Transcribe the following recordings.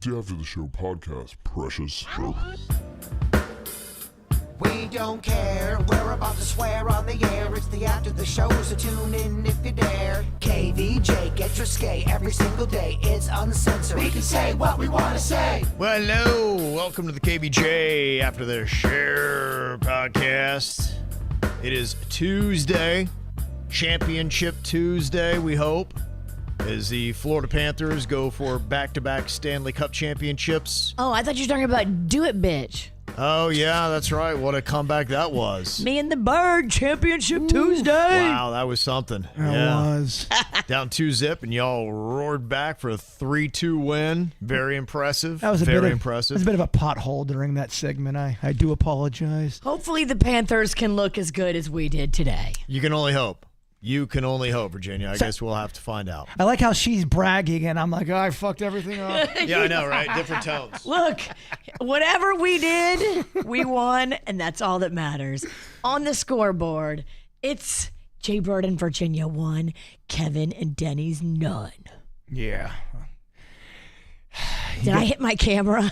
the After the Show podcast, precious. We don't care, we're about to swear on the air. It's the After the Show, so tune in if you dare. KVJ, get your skate every single day. It's uncensored. We can say what we want to say. Well, hello. Welcome to the KVJ After the Show podcast. It is Tuesday, Championship Tuesday, we hope, as the Florida Panthers go for back-to-back Stanley Cup championships. Oh, I thought you were talking about Do It, Bitch. Oh, yeah, that's right. What a comeback that was. Me and the Bird, Championship Tuesday. Wow, that was something. It was. Down 2-0, and y'all roared back for a 3-2 win. Very impressive. That was very impressive. It was a bit of a pothole during that segment. I do apologize. Hopefully the Panthers can look as good as we did today. You can only hope. You can only hope, Virginia. I guess we'll have to find out. I like how she's bragging, and I'm like, oh, I fucked everything up. Yeah, I know, right? Different tones. Look, whatever we did, we won, and that's all that matters. On the scoreboard, it's Jay Bird and Virginia 1, Kevin and Denny's none. Yeah. Did I hit my camera?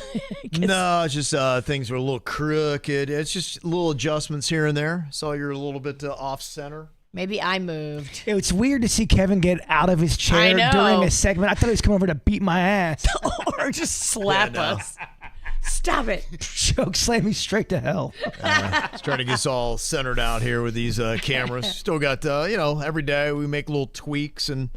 No, it's just things were a little crooked. It's just little adjustments here and there. Saw you're a little bit off center. Maybe I moved. It's weird to see Kevin get out of his chair during a segment. I thought he was coming over to beat my ass. Or just slap us. Stop it. Choke slam me straight to hell. Just trying to get us all centered out here with these cameras. Still got, every day we make little tweaks and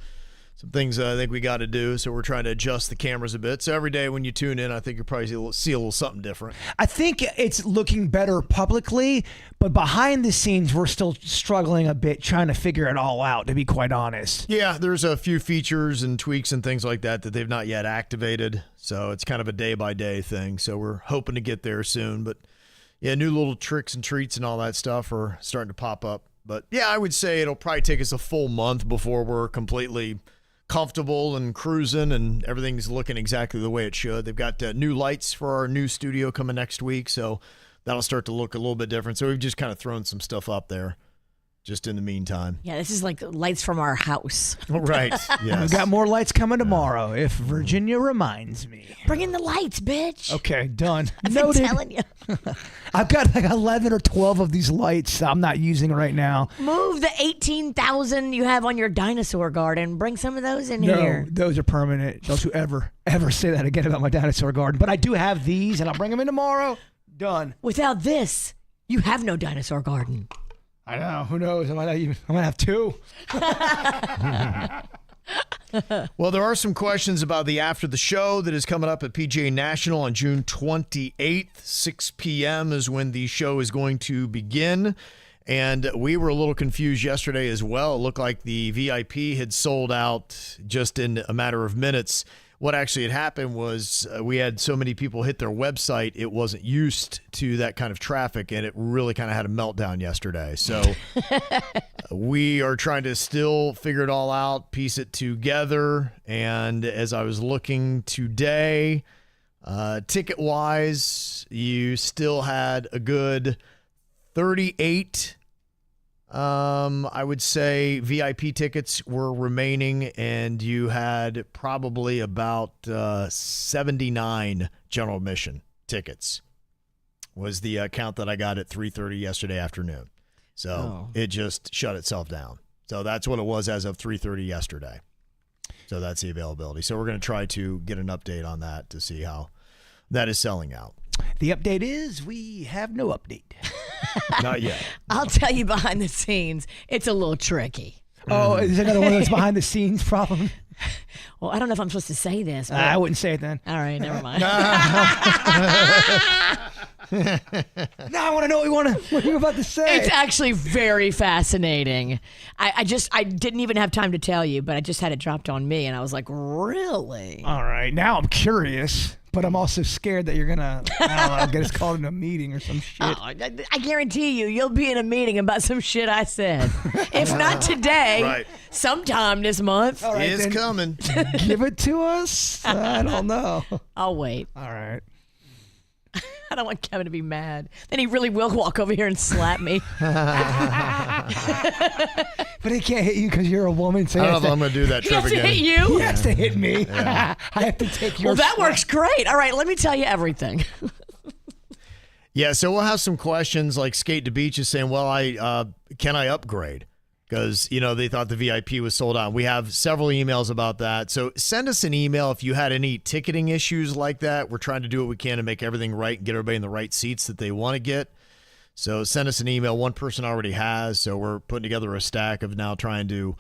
some things I think we got to do. So we're trying to adjust the cameras a bit. So every day when you tune in, I think you'll probably see a little something different. I think it's looking better publicly, but behind the scenes, we're still struggling a bit trying to figure it all out, to be quite honest. Yeah, there's a few features and tweaks and things like that they've not yet activated. So it's kind of a day-by-day thing. So we're hoping to get there soon. But, yeah, new little tricks and treats and all that stuff are starting to pop up. But, yeah, I would say it'll probably take us a full month before we're completely comfortable and cruising and everything's looking exactly the way it should. They've got new lights for our new studio coming next week, so that'll start to look a little bit different. So we've just kind of thrown some stuff up there just in the meantime. Yeah, this is like lights from our house. Right, yes. We've got more lights coming tomorrow, if Virginia reminds me. Bring in the lights, bitch. Okay, done. I've been telling you. I've got like 11 or 12 of these lights I'm not using right now. Move the 18,000 you have on your dinosaur garden. Bring some of those in here. Those are permanent. Don't you ever say that again about my dinosaur garden. But I do have these, and I'll bring them in tomorrow. Done. Without this, you have no dinosaur garden. I know. Who knows? I might have two. Well, there are some questions about the After the Show that is coming up at PGA National on June 28th. 6 p.m. is when the show is going to begin. And we were a little confused yesterday as well. It looked like the VIP had sold out just in a matter of minutes. What actually had happened was we had so many people hit their website, it wasn't used to that kind of traffic, and it really kind of had a meltdown yesterday. So we are trying to still figure it all out, piece it together. And as I was looking today, ticket-wise, you still had a good 38 I would say VIP tickets were remaining, and you had probably about 79 general admission tickets was the count that I got at 3:30 yesterday afternoon. So It just shut itself down. So that's what it was as of 3:30 yesterday. So that's the availability. So we're going to try to get an update on that to see how that is selling out. The update is we have no update. Not yet. I'll tell you behind the scenes, it's a little tricky. Oh, is there another one of those behind the scenes problem? Well, I don't know if I'm supposed to say this. But... I wouldn't say it then. All right, never mind. Now I want to know what you're about to say. It's actually very fascinating. I didn't even have time to tell you, but I just had it dropped on me, and I was like, really? All right, now I'm curious. But I'm also scared that you're going to, get us called in a meeting or some shit. Oh, I guarantee you'll be in a meeting about some shit I said. If not today, sometime this month. All right, it's coming. Give it to us? I don't know. I'll wait. All right. I don't want Kevin to be mad. Then he really will walk over here and slap me. But he can't hit you because you're a woman. So I don't know if I'm going to do that He trip has to again. hit you? He has to hit me. I have to take your Well, that slap. works great. All right, let me tell you everything. Yeah, so we'll have some questions like Skate to Beach is saying, well, can I upgrade? Because, they thought the VIP was sold out. We have several emails about that. So send us an email if you had any ticketing issues like that. We're trying to do what we can to make everything right and get everybody in the right seats that they want to get. So send us an email. One person already has. So we're putting together a stack of now trying to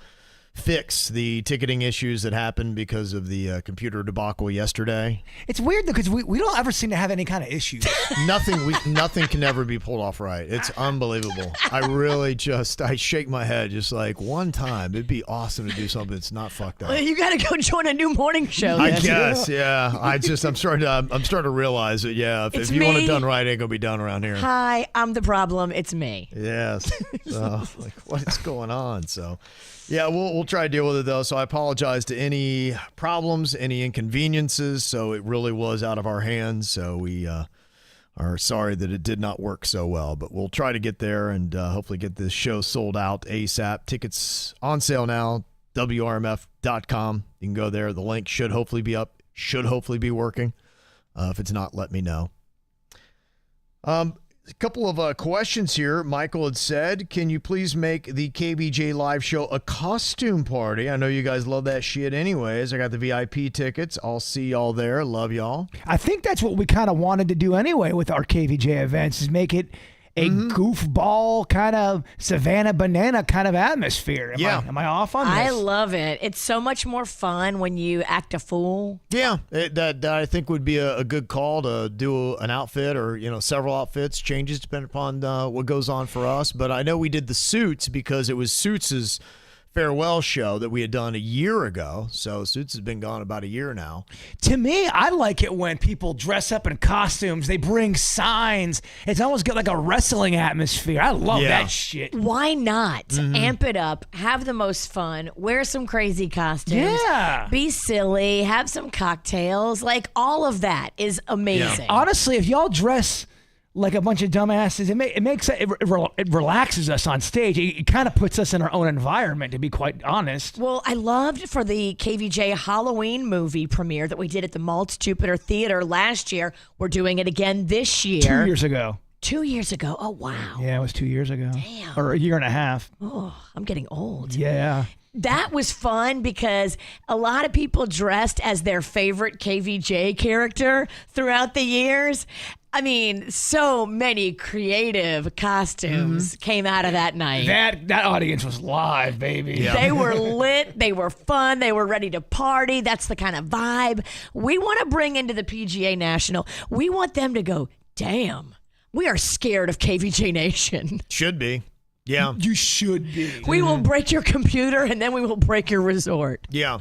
fix the ticketing issues that happened because of the computer debacle yesterday. It's weird, though, because we don't ever seem to have any kind of issues. Nothing can ever be pulled off right. It's unbelievable. I really I shake my head just like one time. It'd be awesome to do something that's not fucked up. You got to go join a new morning show. I then. guess, yeah. I'm starting to realize that, yeah, if you want it done right, it ain't gonna be done around here. Hi, I'm the problem. It's me. Yes. So, like, what's going on? So, yeah, we'll try to deal with it, though. So I apologize to any problems, any inconveniences. So it really was out of our hands. So we are sorry that it did not work so well. But we'll try to get there and hopefully get this show sold out ASAP. Tickets on sale now, WRMF.com. You can go there. The link should hopefully be up, should hopefully be working. If it's not, let me know. A couple of questions here. Michael had said, can you please make the KVJ live show a costume party? I know you guys love that shit anyways. I got the VIP tickets. I'll see y'all there. Love y'all. I think that's what we kind of wanted to do anyway with our KVJ events, is make it a goofball kind of Savannah Banana kind of atmosphere. Am I off on this? I love it. It's so much more fun when you act a fool. Yeah, that I think would be a good call to do an outfit or, several outfits, changes depending upon what goes on for us. But I know we did the suits because it was Suits' farewell show that we had done a year ago. So Suits has been gone about a year now. To me, I like it when people dress up in costumes. They bring signs. It's almost got like a wrestling atmosphere. I love that shit. Why not? Amp it up. Have the most fun. Wear some crazy costumes. Yeah. Be silly. Have some cocktails. Like, all of that is amazing. Honestly, if y'all dress like a bunch of dumbasses, it relaxes us on stage. It kind of puts us in our own environment, to be quite honest. Well, I loved for the KVJ Halloween movie premiere that we did at the Maltz Jupiter Theater last year. We're doing it again this year. 2 years ago. 2 years ago. Oh, wow. Yeah, it was 2 years ago. Damn. Or a year and a half. Oh, I'm getting old. Yeah. That was fun because a lot of people dressed as their favorite KVJ character throughout the years. I mean, so many creative costumes came out of that night. That audience was live, baby. Yeah. They were lit. They were fun. They were ready to party. That's the kind of vibe we want to bring into the PGA National. We want them to go, damn, we are scared of KVJ Nation. Should be. Yeah. You should be. We will break your computer and then we will break your resort. Yeah.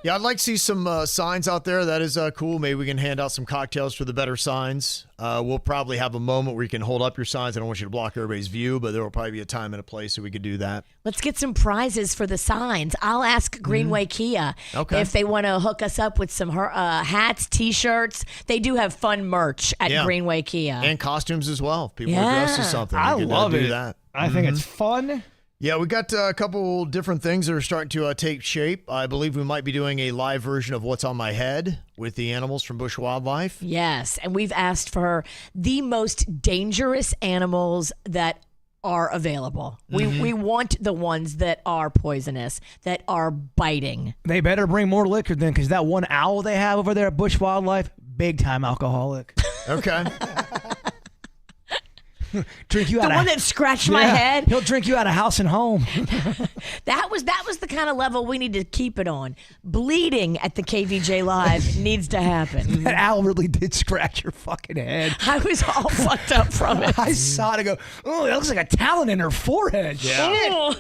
Yeah, I'd like to see some signs out there. That is cool. Maybe we can hand out some cocktails for the better signs. We'll probably have a moment where you can hold up your signs. I don't want you to block everybody's view, but there will probably be a time and a place so we could do that. Let's get some prizes for the signs. I'll ask Greenway Kia if they want to hook us up with some hats, T-shirts. They do have fun merch at Greenway Kia. And costumes as well. People are dressed as something. I we can, love do it. that. I think it's fun. Yeah, we got a couple different things that are starting to take shape. I believe we might be doing a live version of What's on My Head with the animals from Bush Wildlife. Yes, and we've asked for the most dangerous animals that are available. We want the ones that are poisonous, that are biting. They better bring more liquor then, because that one owl they have over there at Bush Wildlife, big time alcoholic. Okay. Drink you The out one that scratched my head. He'll drink you out of house and home. That was the kind of level we need to keep it on. Bleeding at the KVJ Live needs to happen. That owl really did scratch your fucking head. I was all fucked up from it. I saw it and go, oh, that looks like a talon in her forehead. Oh.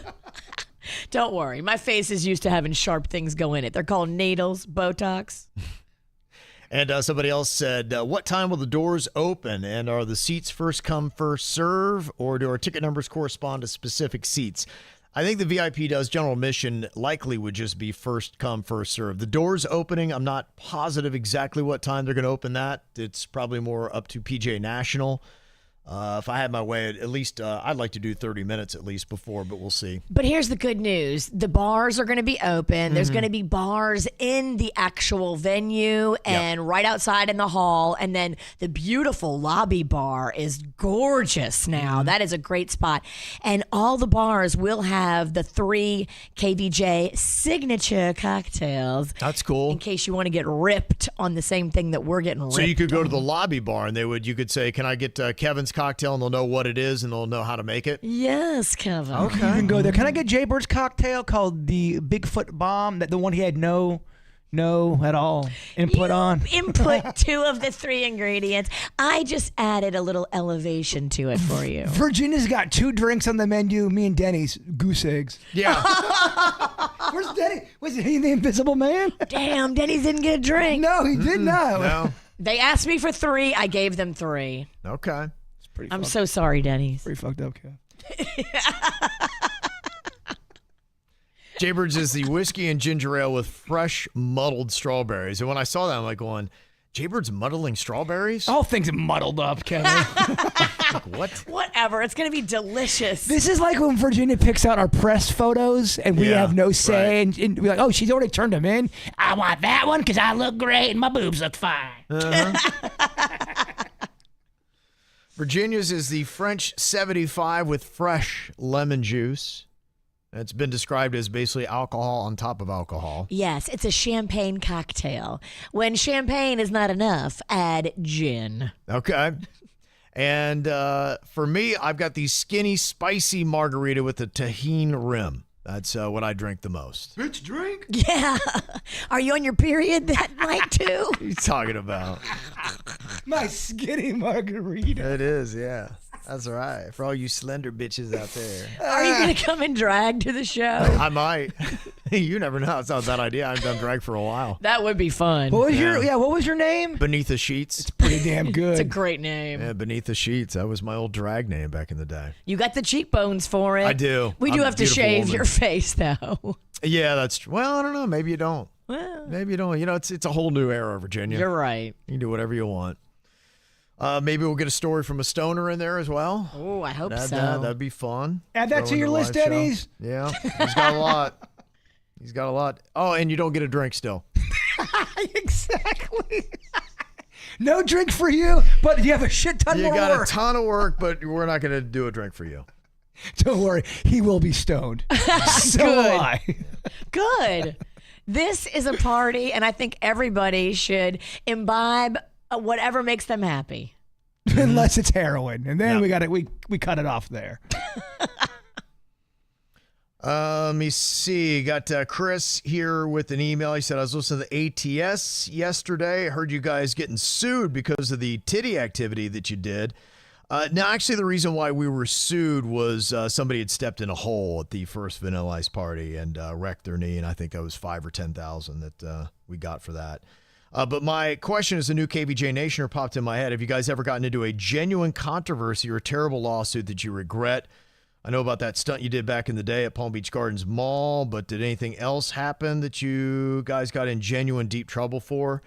Don't worry. My face is used to having sharp things go in it. They're called needles, Botox. And somebody else said, what time will the doors open? And are the seats first come, first serve? Or do our ticket numbers correspond to specific seats? I think the VIP does. General admission likely would just be first come, first serve. The doors opening, I'm not positive exactly what time they're going to open that. It's probably more up to PGA National. If I had my way, at least I'd like to do 30 minutes at least before, but we'll see. But here's the good news. The bars are going to be open. There's going to be bars in the actual venue and right outside in the hall. And then the beautiful lobby bar is gorgeous now. That is a great spot. And all the bars will have the 3 KVJ signature cocktails. That's cool. In case you want to get ripped on the same thing that we're getting ripped So you could go on. to the lobby bar and you could say, can I get Kevin's cocktail, and they'll know what it is and they'll know how to make it. Yes, Kevin. You can go there. Can I get Jay Bird's cocktail called the Bigfoot Bomb? That the one he had no at all input on. Input 2 of the 3 ingredients. I just added a little elevation to it for you. Virginia's got 2 drinks on the menu. Me and Denny's goose eggs. Yeah. Where's Denny? Was he the Invisible Man? Damn, Denny's didn't get a drink. No, he did not. No. They asked me for 3. I gave them 3. Okay. I'm so sorry, Denny's. Pretty fucked up, Kev. Jaybirds is the whiskey and ginger ale with fresh muddled strawberries. And when I saw that, I'm like going, Jaybirds muddling strawberries? All things muddled up, Kevin. What? Whatever. It's going to be delicious. This is like when Virginia picks out our press photos and we Yeah, have no say. right. And we're like, oh, she's already turned them in. I want that one because I look great and my boobs look fine. Virginia's is the French 75 with fresh lemon juice. It's been described as basically alcohol on top of alcohol. Yes, it's a champagne cocktail. When champagne is not enough, add gin. Okay. And for me, I've got the skinny, spicy margarita with the tahini rim. That's what I drink the most. Bitch, drink. Yeah. Are you on your period that night too? What are you talking about? My skinny margarita. It is, yeah. That's right. For all you slender bitches out there. Are you going to come and drag to the show? I might. You never know. It's not a bad idea. I've done drag for a while. That would be fun. What was your name? Beneath the Sheets. Pretty damn good. It's a great name. Yeah, Beneath the Sheets. That was my old drag name back in the day. You got the cheekbones for it. I do. We do I'm a have to beautiful shave woman. your face, though. Yeah, that's true. Well, I don't know. Maybe you don't. Well, Maybe you don't. You know, it's a whole new era, Virginia. you're right. You can do whatever you want. Maybe we'll get a story from a stoner in there as well. Oh, I hope so. That'd be fun. Add that Throw to in your the list, live show. Denny's. Yeah, he's got a lot. He's got a lot. Oh, and you don't get a drink still. Exactly. No drink for you, but you have a shit ton You more got work. a ton of work, but we're not going to do a drink for you. Don't worry, he will be stoned. So will I. Good. This is a party, and I think everybody should imbibe whatever makes them happy. Unless it's heroin, and then Yeah. we cut it off there. Let me see. Got Chris here with an email. He said, I was listening to ATS yesterday. I heard you guys getting sued because of the titty activity that you did. Now, actually, the reason why we were sued was somebody had stepped in a hole at the first Vanilla Ice party and wrecked their knee, and I think that was $5,000 or $10,000 that we got for that. But my question is, a new KVJ Nationer popped in my head. Have you guys ever gotten into a genuine controversy or a terrible lawsuit that you regret? I know about that stunt you did back in the day at Palm Beach Gardens Mall, but did anything else happen that you guys got in genuine deep trouble for?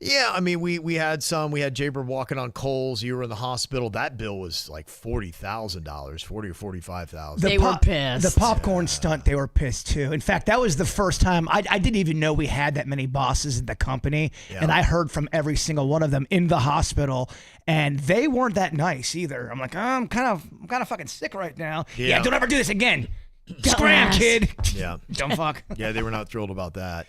Yeah, I mean, we had some. We had Jaybird walking on coals. You were in the hospital. That bill was like $40,000, $40,000 or $45,000. They were pissed. The popcorn stunt, they were pissed too. In fact, that was the first time I didn't even know we had that many bosses in the company, and I heard from every single one of them in the hospital, and they weren't that nice either. I'm like, I'm kind of fucking sick right now. Yeah, don't ever do this again. Scram, kid. Yeah. Dumb fuck. Yeah, they were not thrilled about that.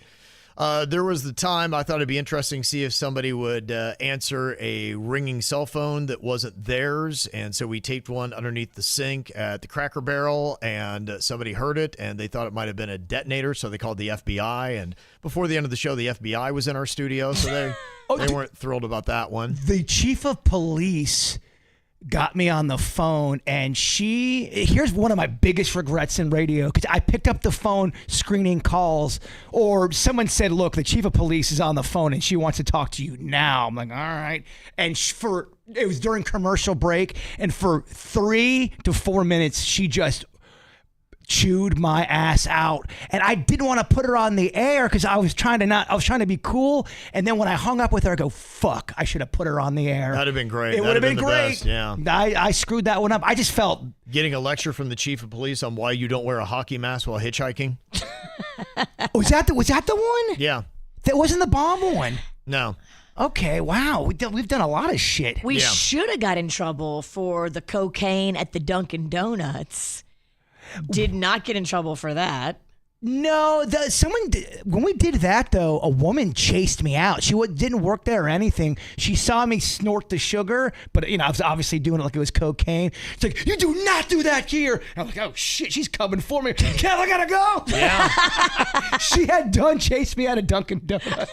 There was the time I thought it'd be interesting to see if somebody would answer a ringing cell phone that wasn't theirs. And so we taped one underneath the sink at the Cracker Barrel, and somebody heard it and they thought it might have been a detonator. So they called the FBI. And before the end of the show, the FBI was in our studio. So they weren't thrilled about that one. The chief of police got me on the phone, and here's one of my biggest regrets in radio, because I picked up the phone screening calls, or someone said, look, the chief of police is on the phone and she wants to talk to you now. I'm like, all right. And it was during commercial break, and for 3 to 4 minutes she just chewed my ass out, and I didn't want to put her on the air because I was trying to be cool. And then when I hung up with her, I go, "Fuck! I should have put her on the air." That'd have been great. It would have been the great. best, yeah. I screwed that one up. I just felt getting a lecture from the chief of police on why you don't wear a hockey mask while hitchhiking. was that the one? Yeah. That wasn't the bomb one. No. Okay, wow. We've done a lot of shit. We should have got in trouble for the cocaine at the Dunkin' Donuts. Did not get in trouble for that. No, when we did that, though, a woman chased me out. She didn't work there or anything. She saw me snort the sugar, but, I was obviously doing it like it was cocaine. It's like, "You do not do that here." I'm like, "Oh, shit, she's coming for me. Kel, I gotta go." Yeah. She had done chased me out of Dunkin' Donuts.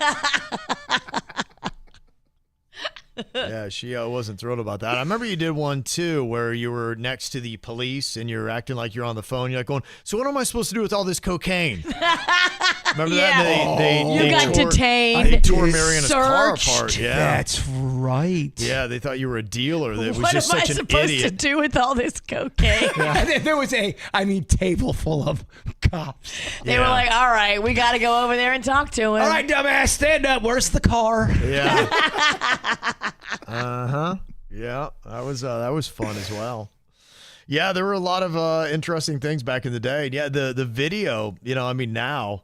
Yeah, she wasn't thrilled about that. I remember you did one too where you were next to the police and you're acting like you're on the phone. You're like going, "So what am I supposed to do with all this cocaine?" Remember that? You got detained. They tore Mariana's car searched. apart. Yeah, That's right. yeah. They thought you were a dealer. That was What just am I such an supposed idiot. to do with all this cocaine? And then there was a table full of cops. They were like, "All right, we got to go over there and talk to him." All right, dumbass, stand up. Where's the car? Yeah. Yeah, that was fun as well. Yeah, there were a lot of interesting things back in the day. Yeah, the video, now,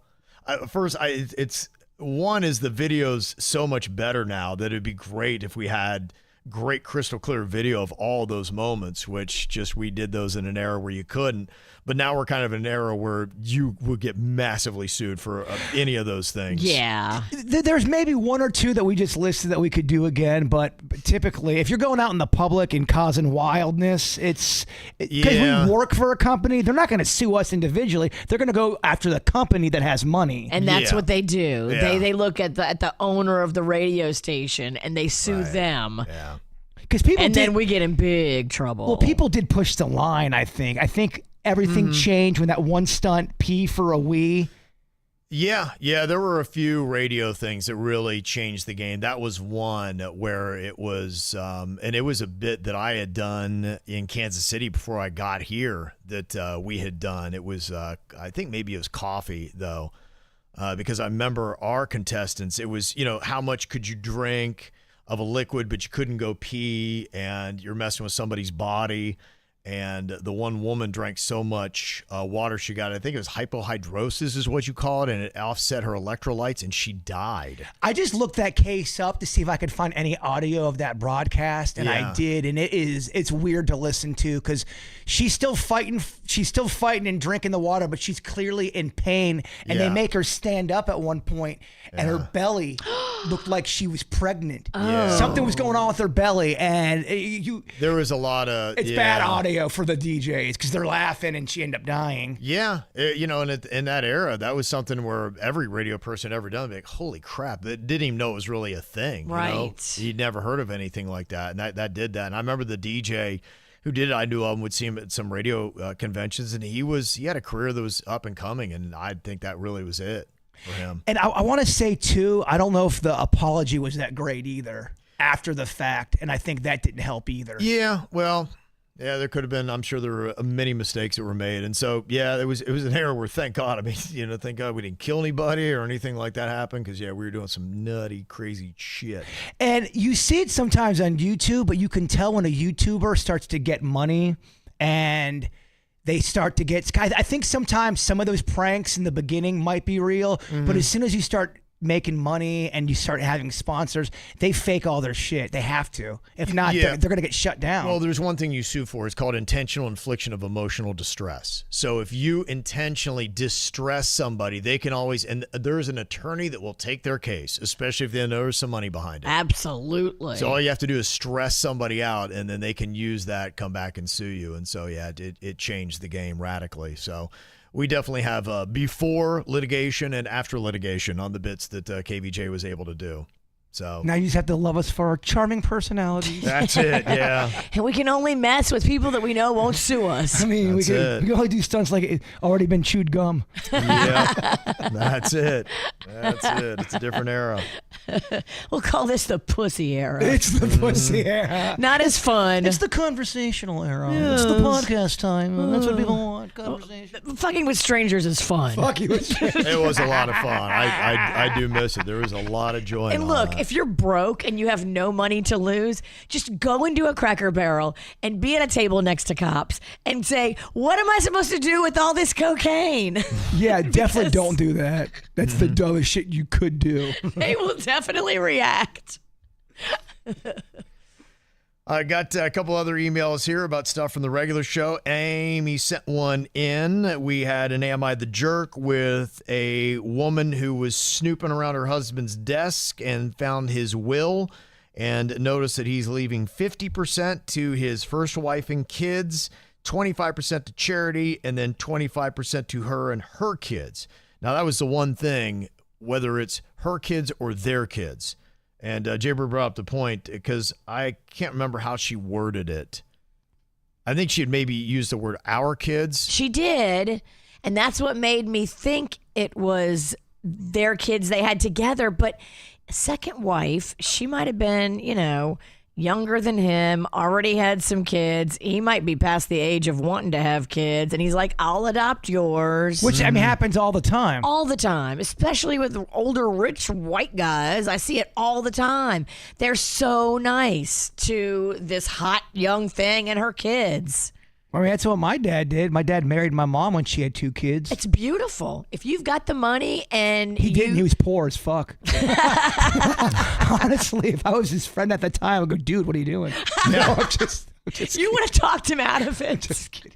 it's one is the video's so much better now that it'd be great if we had great crystal clear video of all those moments, which just we did those in an era where you couldn't. But now we're kind of in an era where you would get massively sued for any of those things. Yeah. There's maybe one or two that we just listed that we could do again, but typically, if you're going out in the public and causing wildness, because we work for a company, they're not going to sue us individually. They're going to go after the company that has money. And that's what they do. Yeah. They look at the owner of the radio station and they sue them. Yeah. Because then we get in big trouble. Well, people did push the line, I think. I think everything changed when that one stunt, P for a wee. Yeah, there were a few radio things that really changed the game. That was one where it was, and it was a bit that I had done in Kansas City before I got here that we had done. It was, I think maybe it was coffee, though, because I remember our contestants, it was, how much could you drink of a liquid, but you couldn't go pee, and you're messing with somebody's body. And the one woman drank so much water she got, I think it was hypohidrosis is what you call it, and it offset her electrolytes, and she died. I just looked that case up to see if I could find any audio of that broadcast, and I did, and it's weird to listen to because she's still fighting and drinking the water, but she's clearly in pain, and they make her stand up at one point, and her belly looked like she was pregnant. Something was going on with her belly, and there was a lot of it's bad audio for the DJs because they're laughing and she ended up dying. Yeah, and in that era, that was something where every radio person ever done, like, holy crap, they didn't even know it was really a thing. Right. You'd never heard of anything like that, and that did that. And I remember the DJ who did it, I knew of him, would see him at some radio conventions, and he had a career that was up and coming, and I think that really was it for him. And I want to say, too, I don't know if the apology was that great either after the fact, and I think that didn't help either. Yeah, well, yeah, there could have been. I'm sure there were many mistakes that were made, and so it was an era where, thank God, thank God we didn't kill anybody or anything like that happened, because we were doing some nutty, crazy shit. And you see it sometimes on YouTube, but you can tell when a YouTuber starts to get money and they start to get. I think sometimes some of those pranks in the beginning might be real, but as soon as you start making money and you start having sponsors, they fake all their shit. They have to. If not, they're going to get shut down. Well, there's one thing you sue for. It's called intentional infliction of emotional distress. So if you intentionally distress somebody, they can always, and there's an attorney that will take their case, especially if they know there's some money behind it. Absolutely. So all you have to do is stress somebody out, and then they can use that, come back and sue you. And so, it changed the game radically. So we definitely have before litigation and after litigation on the bits that KVJ was able to do. So now you just have to love us for our charming personalities. That's it, yeah. And we can only mess with people that we know won't sue us. I mean, we can only do stunts like it already been chewed gum. Yeah, that's it. It's a different era. We'll call this the pussy era. It's the pussy era. Not as fun. It's the conversational era. It's the podcast time. That's what people want. Conversation. Fucking with strangers is fun. Fuck you. It was a lot of fun. I do miss it. There was a lot of joy. And look, if you're broke and you have no money to lose, just go into a Cracker Barrel and be at a table next to cops and say, what am I supposed to do with all this cocaine? Yeah, definitely don't do that. That's the dumbest shit you could do. They will definitely react. I got a couple other emails here about stuff from the regular show. Amy sent one in. We had an Am I the Jerk with a woman who was snooping around her husband's desk and found his will and noticed that he's leaving 50% to his first wife and kids, 25% to charity, and then 25% to her and her kids. Now, that was the one thing, whether it's her kids or their kids. And Jaybird brought up the point because I can't remember how she worded it. I think she had maybe used the word our kids. She did. And that's what made me think it was their kids they had together. But second wife, she might have been, younger than him, already had some kids. He might be past the age of wanting to have kids. And he's like, I'll adopt yours. Which, happens all the time. All the time, especially with older, rich white guys. I see it all the time. They're so nice to this hot young thing and her kids. That's what my dad did. My dad married my mom when she had 2 kids. It's beautiful. If you've got the money and he didn't. He was poor as fuck. Honestly, if I was his friend at the time, I'd go, dude, what are you doing? No, I'm just you would have talked him out of it. Just kidding.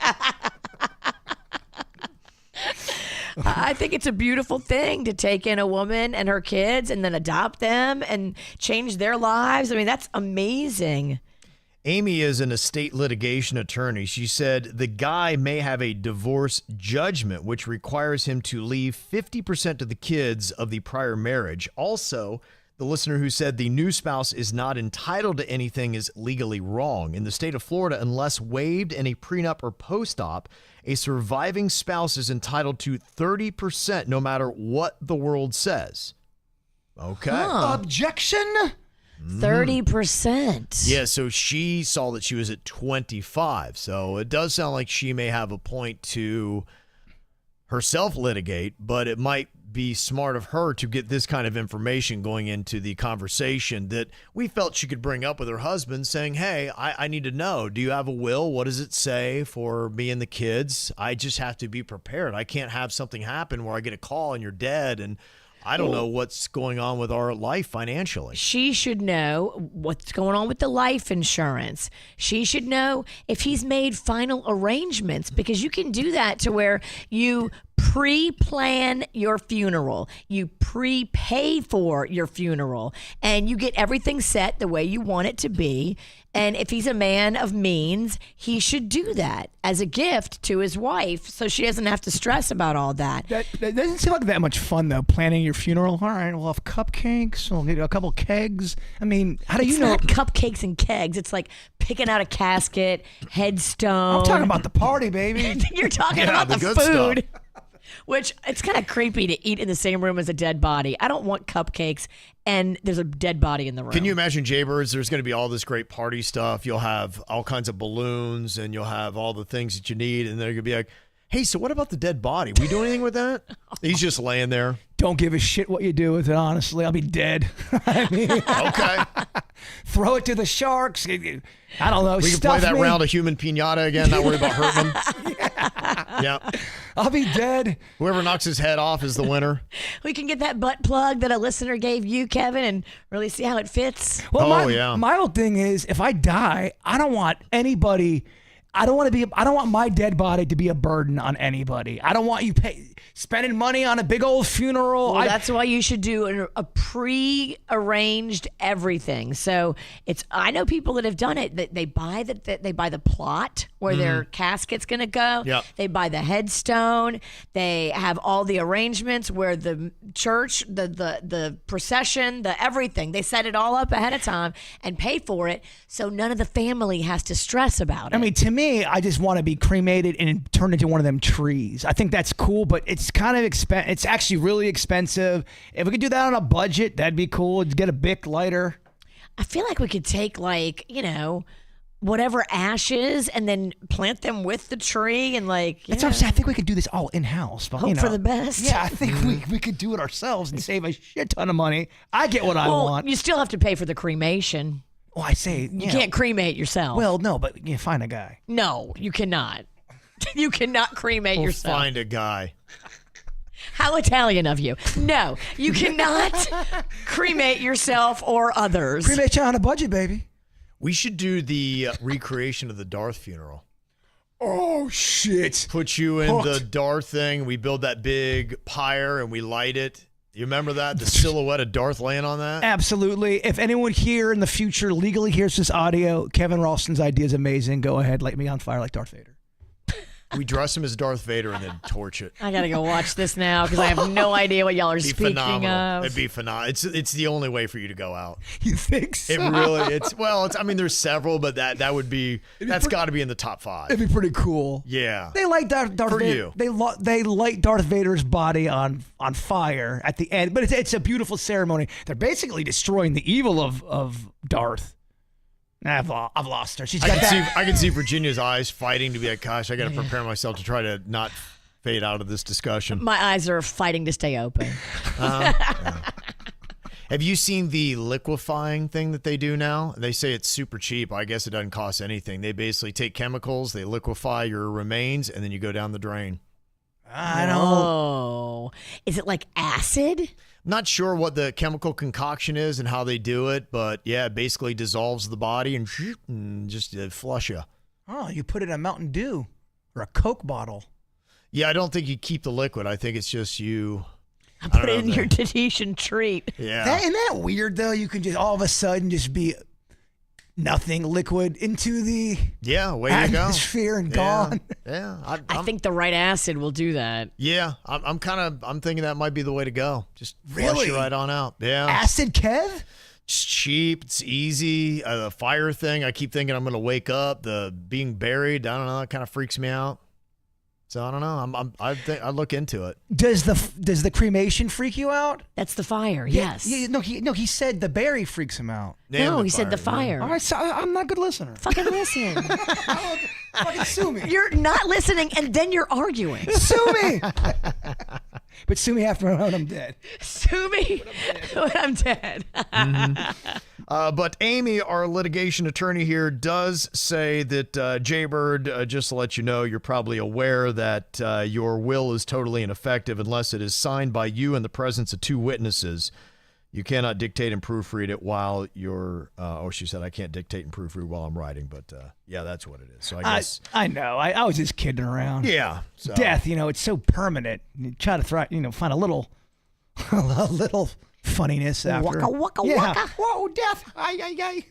I think it's a beautiful thing to take in a woman and her kids and then adopt them and change their lives. I mean, that's amazing. Amy is an estate litigation attorney. She said the guy may have a divorce judgment, which requires him to leave 50% to the kids of the prior marriage. Also, the listener who said the new spouse is not entitled to anything is legally wrong. In the state of Florida, unless waived in a prenup or post-op, a surviving spouse is entitled to 30% no matter what the world says. Okay. Objection? 30%. Yeah, so she saw that she was at 25. So it does sound like she may have a point to herself litigate, but it might be smart of her to get this kind of information going into the conversation that we felt she could bring up with her husband, saying, hey, I need to know, do you have a will? What does it say for me and the kids? I just have to be prepared. I can't have something happen where I get a call and you're dead and I don't know what's going on with our life financially. She should know what's going on with the life insurance. She should know if he's made final arrangements, because you can do that to where you pre-plan your funeral, you prepay for your funeral, and you get everything set the way you want it to be. And if he's a man of means, he should do that as a gift to his wife so she doesn't have to stress about all that. That doesn't seem like that much fun, though, planning your funeral. All right, we'll have cupcakes, we'll get a couple kegs. I mean, how do you know? It's not cupcakes and kegs. It's like picking out a casket, headstone. I'm talking about the party, baby. You're talking about the good food. stuff. Which, it's kind of creepy to eat in the same room as a dead body. I don't want cupcakes and there's a dead body in the room. Can you imagine, Jaybirds? There's going to be all this great party stuff. You'll have all kinds of balloons and you'll have all the things that you need. And they're going to be like, hey, so what about the dead body? We do anything with that? He's just laying there. Don't give a shit what you do with it, honestly. I'll be dead. I mean, okay. Throw it to the sharks. I don't know. We can play that round of human pinata again, not worry about hurting him. Yeah. I'll be dead. Whoever knocks his head off is the winner. We can get that butt plug that a listener gave you, Kevin, and really see how it fits. Well, yeah. My whole thing is, if I die, I don't want anybody. I don't want my dead body to be a burden on anybody. I don't want you spending money on a big old funeral. Well, that's why you should do a pre-arranged everything. So I know people that have done it. They buy the plot where their casket's going to go. Yep. They buy the headstone. They have all the arrangements where the church, the procession, the everything. They set it all up ahead of time and pay for it, so none of the family has to stress about it. I mean, to me, I just want to be cremated and turned into one of them trees. I think that's cool, but it's kind of expensive. It's actually really expensive. If we could do that on a budget, that'd be cool. Get a Bic lighter. I feel like we could take whatever ashes and then plant them with the tree and That's what I'm saying. I think we could do this all in-house. But, hope for the best. Yeah, I think we could do it ourselves and save a shit ton of money. I get what I want. You still have to pay for the cremation. Oh, I say, You can't cremate yourself. Well, no, but you find a guy. No, you cannot. You cannot cremate yourself. Find a guy. How Italian of you. No, you cannot cremate yourself or others. Cremation on a budget, baby. We should do the recreation of the Darth funeral. Oh, shit. Put you in the Darth thing. We build that big pyre and we light it. You remember that? The silhouette of Darth laying on that? Absolutely. If anyone here in the future legally hears this audio, Kevin Ralston's idea is amazing. Go ahead, light me on fire like Darth Vader. We dress him as Darth Vader and then torch it. I gotta go watch this now because I have no idea what y'all are speaking phenomenal. of. It'd be phenomenal. It's the only way for you to go out. You think so? It really. I mean, there's several, but that would be. That's got to be in the top 5. It'd be pretty cool. Yeah. They light Darth For Vader. you. They light Darth Vader's body on fire at the end, but it's a beautiful ceremony. They're basically destroying the evil of Darth. I've lost her. She's got I can see Virginia's eyes fighting to be like, gosh, I got to prepare myself to try to not fade out of this discussion. My eyes are fighting to stay open. Have you seen the liquefying thing that they do now? They say it's super cheap. I guess it doesn't cost anything. They basically take chemicals, they liquefy your remains, and then you go down the drain. I don't. Oh, is it like acid? Not sure what the chemical concoction is and how they do it, but yeah, it basically dissolves the body and just flush you. Oh, you put it in a Mountain Dew or a Coke bottle. Yeah, I don't think you keep the liquid. I think it's just you. I put it in your Tahitian treat. Yeah. Isn't that weird, though? You can just all of a sudden just be nothing liquid into the way you go. atmosphere and gone. Yeah. I think the right acid will do that. Yeah, I'm thinking that might be the way to go. Just flush Really? you right on out. Yeah. Acid, Kev? It's cheap. It's easy. The fire thing, I keep thinking I'm going to wake up. The being buried, I don't know. That kind of freaks me out. So I don't know. I look into it. Does the cremation freak you out? That's the fire. Yes. Yeah, he said the berry freaks him out. No, And he said the fire. All right, so I'm not a good listener. Fucking listen. Fucking sue me. You're not listening, and then you're arguing. Sue me. But sue me after I'm dead. Sue me when I'm dead. But Amy, our litigation attorney here, does say that, Jaybird, just to let you know, you're probably aware that your will is totally ineffective unless it is signed by you in the presence of 2 witnesses. You cannot dictate and proofread it while you're, she said, I can't dictate and proofread while I'm writing, but yeah, that's what it is. So I guess. I know. I was just kidding around. Yeah. So. Death, it's so permanent. You try to find a little funniness after. Waka, waka, yeah. waka. Whoa, death. Ay.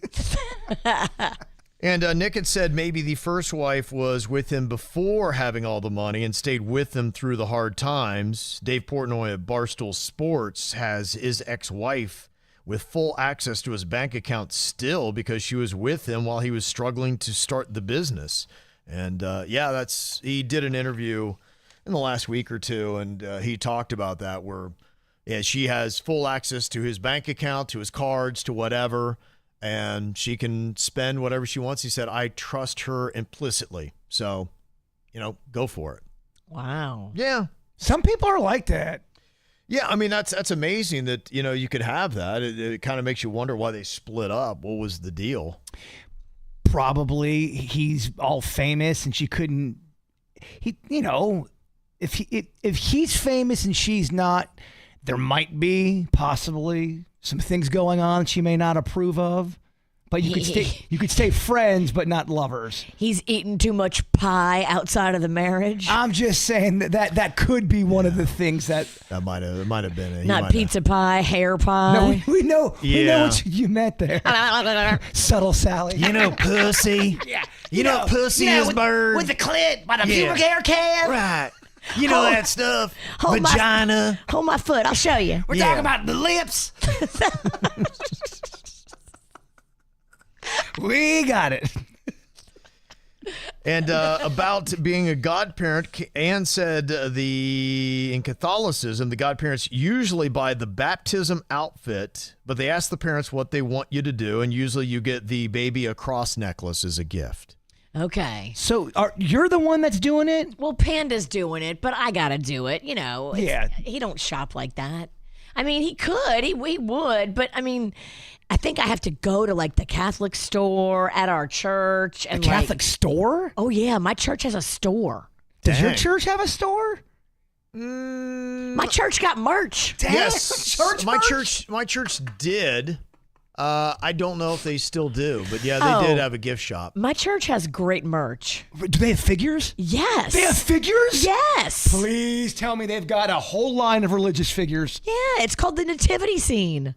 And Nick had said maybe the first wife was with him before having all the money and stayed with him through the hard times. Dave Portnoy at Barstool Sports has his ex-wife with full access to his bank account still because she was with him while he was struggling to start the business. And he did an interview in the last week or two, and he talked about that where she has full access to his bank account, to his cards, to whatever, and she can spend whatever she wants. He said, I trust her implicitly. So, go for it. Wow. Yeah. Some people are like that. Yeah, I mean, that's amazing that, you could have that. It kind of makes you wonder why they split up. What was the deal? Probably he's all famous and she couldn't, if he's famous and she's not, there might be possibly some things going on she may not approve of, but you could stay friends but not lovers. He's eaten too much pie outside of the marriage. I'm just saying that could be one of the things that might have been. Not pizza pie, hair pie. No, we know what you meant there. Subtle Sally. Pussy. Yeah. Pussy is bird. With the clit by the pubic hair can. Right. That stuff. Vagina. Hold my foot. I'll show you. We're talking about the lips. We got it. And about being a godparent, Anne said in Catholicism, the godparents usually buy the baptism outfit, but they ask the parents what they want you to do, and usually you get the baby a cross necklace as a gift. Okay. So you're the one that's doing it? Well, Panda's doing it, but I gotta do it. You know, Yeah. He don't shop like that. I mean, he could, he would, but I mean, I think I have to go to like the Catholic store at our church and Catholic store? Oh yeah, my church has a store. Does your Dang. church have a store? My church got merch. Yes, Church my merch? church did. I don't know if they still do, but yeah, they did have a gift shop. My church has great merch. Do they have figures? Yes. They have figures? Yes. Please tell me they've got a whole line of religious figures. Yeah, it's called the Nativity Scene.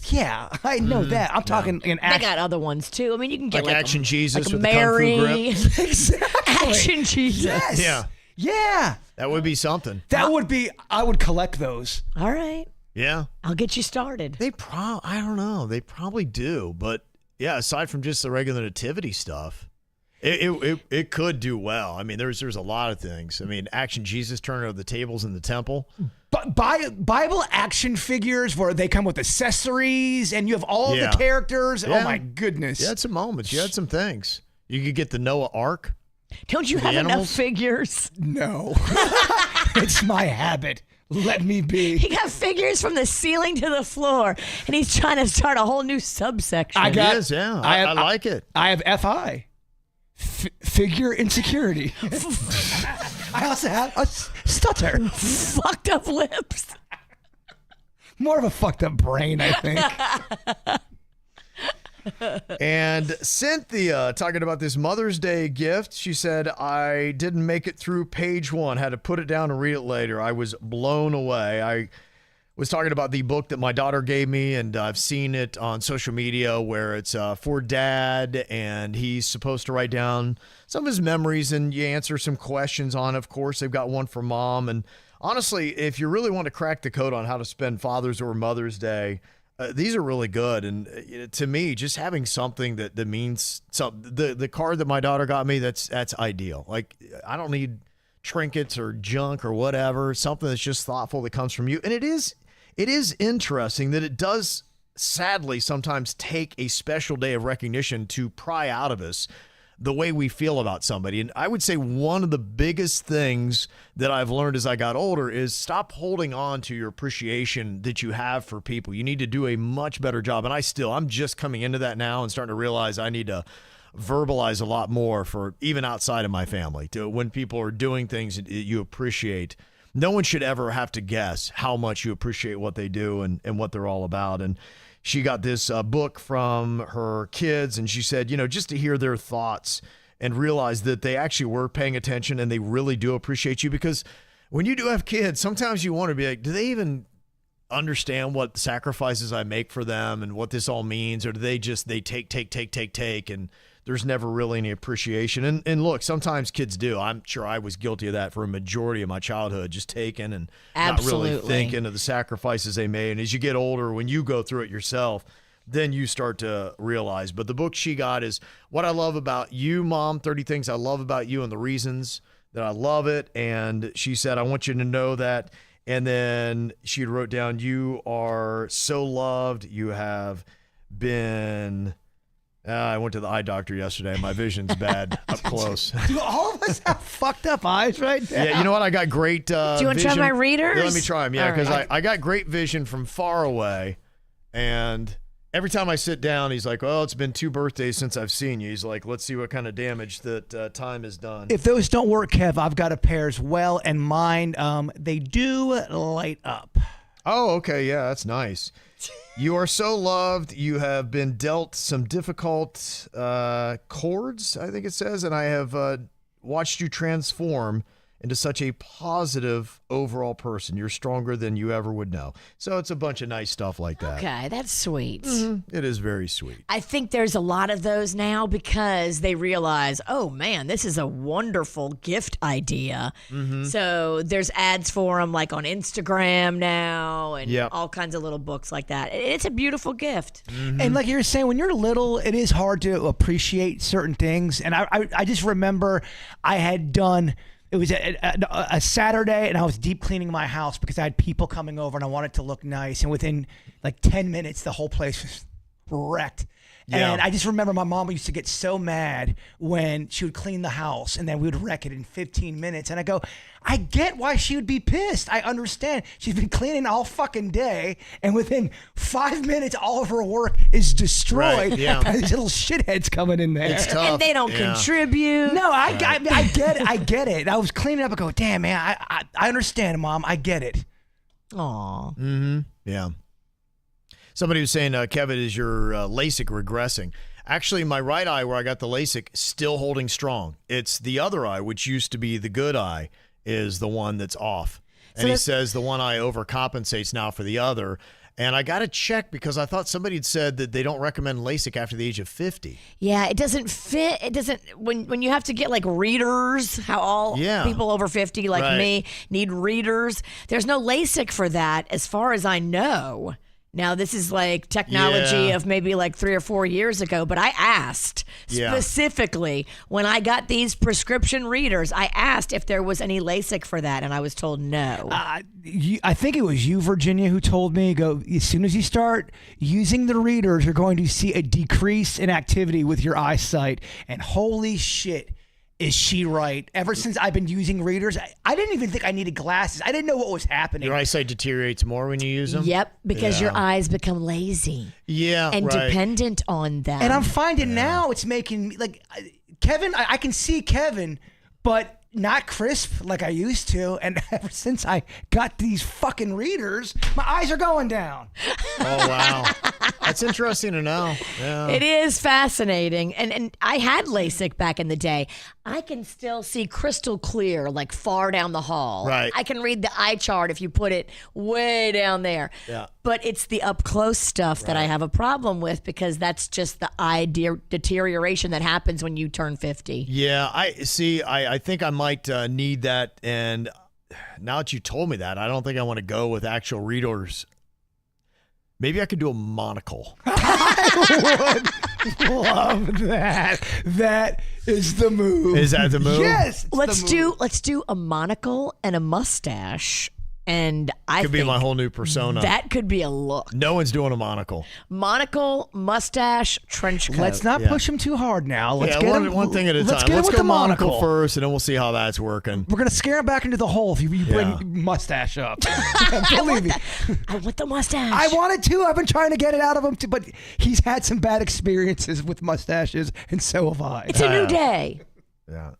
Yeah, I know that. I'm talking in They action. got other ones too. I mean, you can get Like Action Jesus like a with the Kung Fu Mary. grip. Exactly. Action Jesus. Yes. Yeah, Yeah. that would be something. That would be, I would collect those. All right, Yeah. I'll get you started. I don't know. They probably do, but yeah. Aside from just the regular nativity stuff, it could do well. I mean, there's a lot of things. I mean, Action Jesus turning over the tables in the temple. But Bible action figures where they come with accessories and you have all Yeah. the characters. Yeah. Oh my goodness. You had some moments. You had some things. You could get the Noah Ark. Don't you have enough animals? figures? No. It's my habit. Let me be. He got figures from the ceiling to the floor, and he's trying to start a whole new subsection. I got- It is, yeah. I I like it. I have FI. Figure insecurity. I also have a stutter. Fucked up lips. More of a fucked up brain, I think. And Cynthia, talking about this Mother's Day gift, she said, I didn't make it through page 1, had to put it down and read it later. I was blown away. I was talking about the book that my daughter gave me, and I've seen it on social media where it's for Dad, and he's supposed to write down some of his memories, and you answer some questions on it. Of course, they've got one for Mom. And honestly, if you really want to crack the code on how to spend Father's or Mother's Day, these are really good. And to me, just having something that means something, the card that my daughter got me, that's ideal. Like, I don't need trinkets or junk or whatever, something that's just thoughtful that comes from you. And it is interesting that it does sadly sometimes take a special day of recognition to pry out of us the way we feel about somebody. And I would say one of the biggest things that I've learned as I got older is stop holding on to your appreciation that you have for people. You need to do a much better job. And I'm just coming into that now and starting to realize I need to verbalize a lot more for even outside of my family, to when people are doing things that you appreciate. No one should ever have to guess how much you appreciate what they do and what they're all about. And she got this book from her kids, and she said, just to hear their thoughts and realize that they actually were paying attention and they really do appreciate you. Because when you do have kids, sometimes you want to be like, do they even understand what sacrifices I make for them and what this all means? Or do they take, and there's never really any appreciation. And look, sometimes kids do. I'm sure I was guilty of that for a majority of my childhood, just taking and not really Absolutely. thinking of the sacrifices they made. And as you get older, when you go through it yourself, then you start to realize. But the book she got is What I Love About You, Mom, 30 Things I Love About You and the Reasons that I love it. And she said, I want you to know that. And then she wrote down, you are so loved. You have been... I went to the eye doctor yesterday. My vision's bad up close. Do all of us have fucked up eyes right now? Yeah, you know what? I got great Do you want to try vision. my readers? Yeah, let me try them. Yeah, All because right. I got great vision from far away. And every time I sit down, he's like, well, it's been 2 birthdays since I've seen you. He's like, let's see what kind of damage that time has done. If those don't work, Kev, I've got a pair as well, and mine, they do light up. Oh, okay. Yeah, that's nice. You are so loved. You have been dealt some difficult chords, I think it says, and I have watched you transform into such a positive overall person. You're stronger than you ever would know. So it's a bunch of nice stuff like that. Okay, that's sweet. It is very sweet. I think there's a lot of those now because they realize, oh man, this is a wonderful gift idea. So there's ads for them like on Instagram now and all kinds of little books like that. It's a beautiful gift. And like you were saying, when you're little, it is hard to appreciate certain things. And I just remember I had done, it was a Saturday, and I was deep cleaning my house because I had people coming over and I wanted it to look nice. And within like 10 minutes, the whole place was wrecked. Yeah. And I just remember my mom used to get so mad when she would clean the house and then we would wreck it in 15 minutes. And I go, I get why she would be pissed. I understand. She's been cleaning all fucking day, and within 5 minutes, all of her work is destroyed by these little shitheads coming in there. It's tough. And they don't contribute. No, I get it. I get it. I was cleaning up and go, damn, man, I understand, Mom. I get it. Aw. Yeah. Somebody was saying, Kevin, is your LASIK regressing? Actually, my right eye where I got the LASIK still holding strong. It's the other eye, which used to be the good eye, is the one that's off. And he says the one eye overcompensates now for the other. And I got to check because I thought somebody had said that they don't recommend LASIK after the age of 50. Yeah, it doesn't fit. It doesn't, when you have to get like readers, how all people over 50 like me need readers. There's no LASIK for that as far as I know. Now, this is like technology of maybe like 3 or 4 years ago, but I asked specifically when I got these prescription readers, I asked if there was any LASIK for that, and I was told no. I think it was you, Virginia, who told me, go, as soon as you start using the readers, you're going to see a decrease in activity with your eyesight. And holy shit. Is she right? Ever since I've been using readers, I didn't even think I needed glasses. I didn't know what was happening. Your eyesight deteriorates more when you use them? Yep, because your eyes become lazy. Yeah, and dependent on them. And I'm finding now it's making me, like, Kevin, I can see Kevin, but not crisp like I used to. And ever since I got these fucking readers, my eyes are going down. Oh, wow. That's interesting to know. Yeah. It is fascinating. And I had LASIK back in the day. I can still see crystal clear, like far down the hall. Right. I can read the eye chart if you put it way down there. Yeah. But it's the up close stuff that I have a problem with because that's just the eye deterioration that happens when you turn 50. Yeah, I think I might need that. And now that you told me that, I don't think I want to go with actual readers. Maybe I could do a monocle. I would love that. That is the move. Is that the move? Yes. Let's do a monocle and a mustache. And I could be my whole new persona. That could be a look. No one's doing a monocle. Monocle, mustache, trench coat. Let's not push him too hard now. Let's get one thing at a time. Let's Let's go go monocle first, and then we'll see how that's working. We're gonna scare him back into the hole if you bring mustache up. Believe me. I want the mustache. I wanted to. I've been trying to get it out of him, but he's had some bad experiences with mustaches, and so have I. It's a new day. Yeah.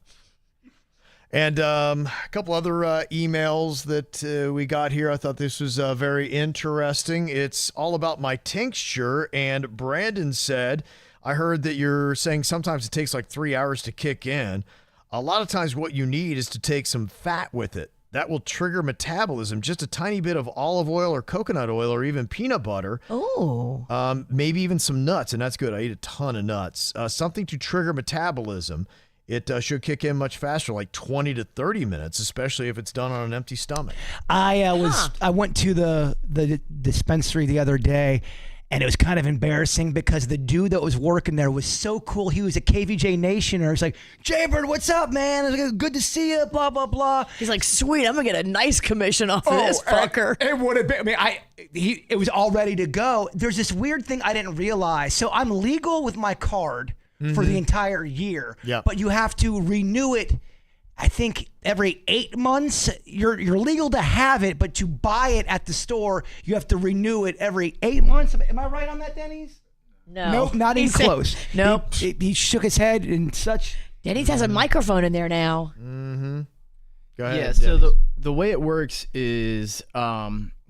And a couple other emails that we got here. I thought this was very interesting. It's all about my tincture. And Brandon said, I heard that you're saying sometimes it takes like 3 hours to kick in. A lot of times what you need is to take some fat with it. That will trigger metabolism. Just a tiny bit of olive oil or coconut oil or even peanut butter. Oh. Maybe even some nuts. And that's good. I eat a ton of nuts. Something to trigger metabolism. It should kick in much faster, like 20 to 30 minutes, especially if it's done on an empty stomach. I went to the dispensary the other day, and it was kind of embarrassing because the dude that was working there was so cool. He was a KVJ Nationer. He's like, Jaybird, what's up, man? It's good to see you, blah, blah, blah. He's like, sweet, I'm going to get a nice commission off of this fucker. It would have been, it was all ready to go. There's this weird thing I didn't realize. So I'm legal with my card for the entire year, but you have to renew it. I think every 8 months. You're legal to have it, but to buy it at the store, you have to renew it every 8 months. Am I right on that, Denny's? No, nope, not even close. Nope. He shook his head and such. Denny's has a microphone in there now. Go ahead. Yeah. So the way it works is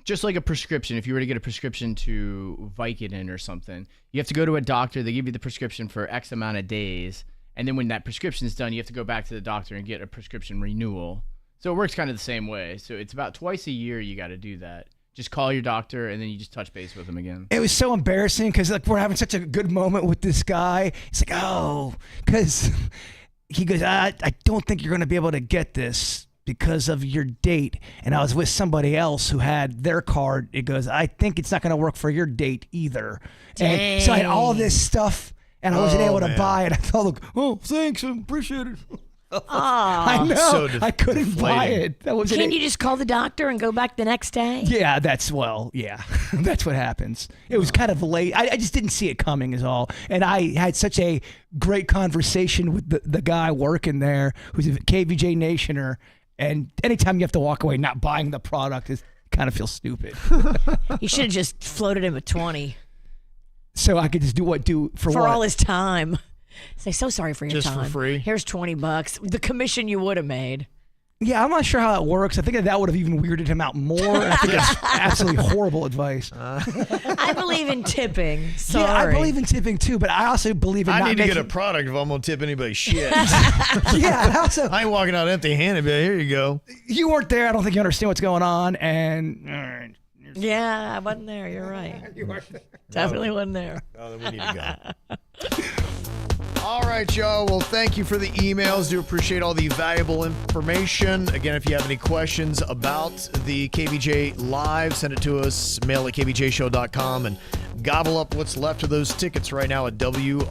just like a prescription. If you were to get a prescription to Vicodin or something, you have to go to a doctor. They give you the prescription for X amount of days. And then when that prescription is done, you have to go back to the doctor and get a prescription renewal. So it works kind of the same way. So it's about twice a year you got to do that. Just call your doctor, and then you just touch base with them again. It was so embarrassing because like we're having such a good moment with this guy. He's like, oh, because he goes, I don't think you're going to be able to get this because of your date. And I was with somebody else who had their card. It goes, I think it's not going to work for your date either. Dang. And so I had all this stuff, and I wasn't able to man. buy it. I felt like, oh, thanks, I appreciate it. Aw. I know. So I couldn't buy deflating. it. That wasn't Can't it. you just call the doctor and go back the next day? Yeah, that's that's what happens. It was kind of late. I just didn't see it coming is all. And I had such a great conversation with the guy working there who's a KVJ Nationer. And anytime you have to walk away not buying the product, it kind of feels stupid. You should have just floated him a 20 So I could just do for what? all his time. Say, so sorry for your Just for time. free? Here's $20. The commission you would have made. Yeah, I'm not sure how it works. I think that would have even weirded him out more. I think that's absolutely horrible advice. I believe in tipping. Sorry. Yeah, I believe in tipping too, but I also believe in I not need to making... get a product if I'm going to tip anybody's shit. Yeah, and also, I ain't walking out empty-handed, but here you go. you weren't there. I don't think you understand what's going on, and... all right. Yeah, I wasn't there. You're right. You weren't there. Definitely wasn't there. Oh, then we need to go. All right, y'all. Well, thank you for the emails. Do appreciate all the valuable information. Again, if you have any questions about the KVJ Live, send it to us. Mail at kvjshow.com and gobble up what's left of those tickets right now at WRMF.com.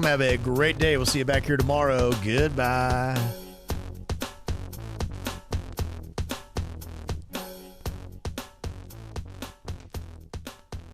Have a great day. We'll see you back here tomorrow. Goodbye.